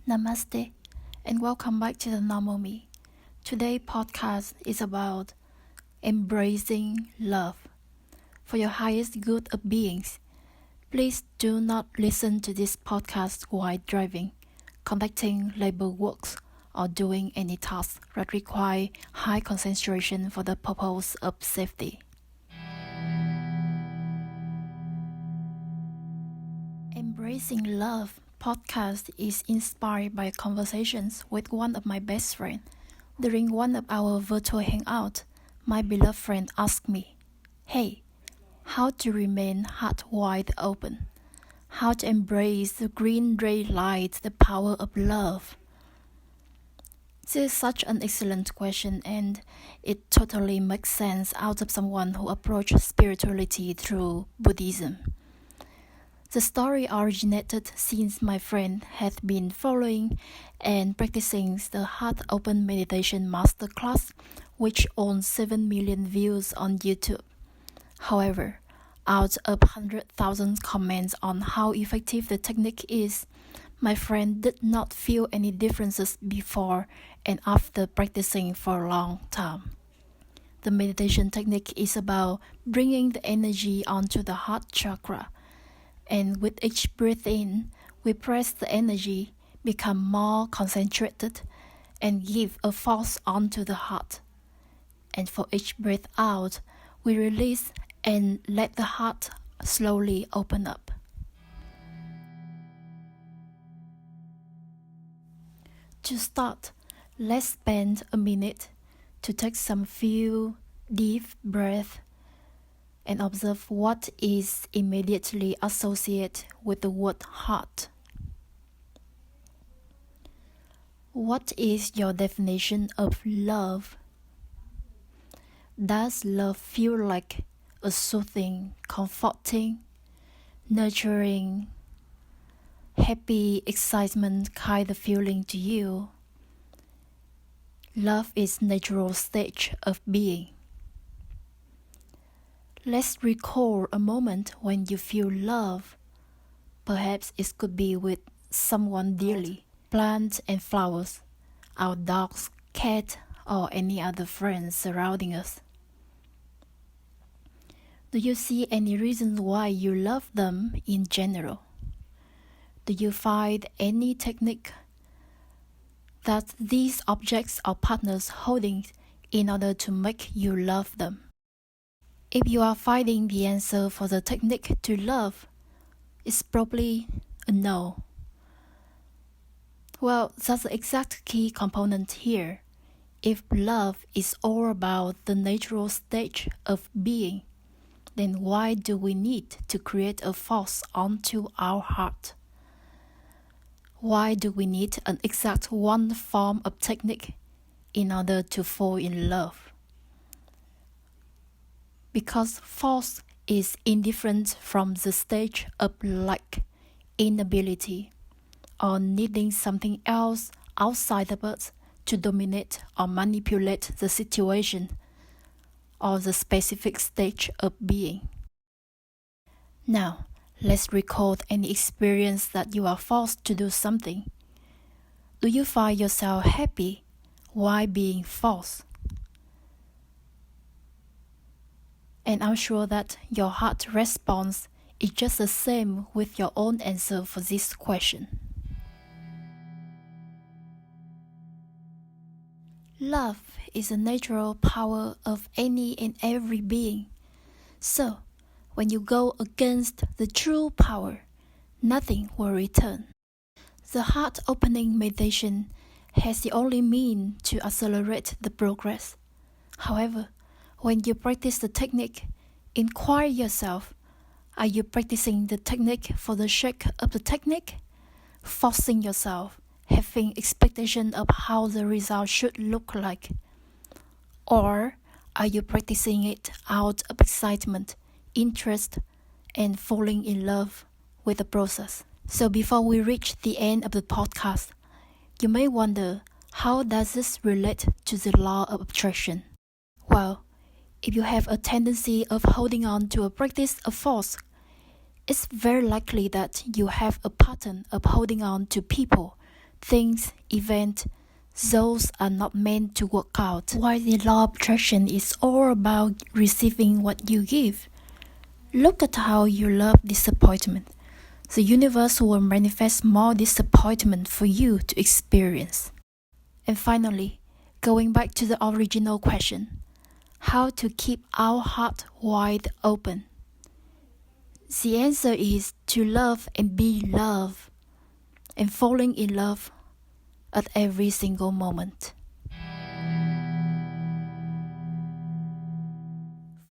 Namaste, and welcome back to the Normal Me. Today's podcast is about embracing love. For your highest good of beings, please do not listen to this podcast while driving, conducting labor works, or doing any tasks that require high concentration for the purpose of safety. Embracing Love podcast is inspired by conversations with one of my best friends. During one of our virtual hangout, my beloved friend asked me, "Hey, how to remain heart wide open? How to embrace the green ray light, the power of love?" This is such an excellent question, and it totally makes sense out of someone who approaches spirituality through Buddhism. The story originated since my friend had been following and practicing the Heart Open Meditation Masterclass, which owns 7 million views on YouTube. However, out of 100,000 comments on how effective the technique is, my friend did not feel any differences before and after practicing for a long time. The meditation technique is about bringing the energy onto the heart chakra. And with each breath in, we press the energy, become more concentrated, and give a force onto the heart. And for each breath out, we release and let the heart slowly open up. To start, let's spend a minute to take some few deep breaths and observe what is immediately associated with the word heart. What is your definition of love? Does love feel like a soothing, comforting, nurturing, happy, excitement kind of feeling to you? Love is natural state of being. Let's recall a moment when you feel love. Perhaps it could be with someone dearly, plants and flowers, our dogs, cat, or any other friends surrounding us. Do you see any reasons why you love them in general? Do you find any technique that these objects or partners holding in order to make you love them? If you are finding the answer for the technique to love, it's probably a no. Well, that's the exact key component here. If love is all about the natural state of being, then why do we need to create a force onto our heart? Why do we need an exact one form of technique in order to fall in love? Because force is indifferent from the stage of lack, inability, or needing something else outside of us to dominate or manipulate the situation or the specific stage of being. Now, let's recall any experience that you are forced to do something. Do you find yourself happy while being forced? And I'm sure that your heart response is just the same with your own answer for this question. Love is a natural power of any and every being. So, when you go against the true power, nothing will return. The heart opening meditation has the only mean to accelerate the progress. However, when you practice the technique, inquire yourself, are you practicing the technique for the sake of the technique? Forcing yourself, having expectation of how the result should look like? Or are you practicing it out of excitement, interest, and falling in love with the process? So before we reach the end of the podcast, you may wonder, how does this relate to the law of attraction? Well, if you have a tendency of holding on to a practice of force, it's very likely that you have a pattern of holding on to people, things, events, those are not meant to work out. While the law of attraction is all about receiving what you give. Look at how you love disappointment. The universe will manifest more disappointment for you to experience. And finally, going back to the original question, how to keep our heart wide open? The answer is to love and be loved, and falling in love at every single moment.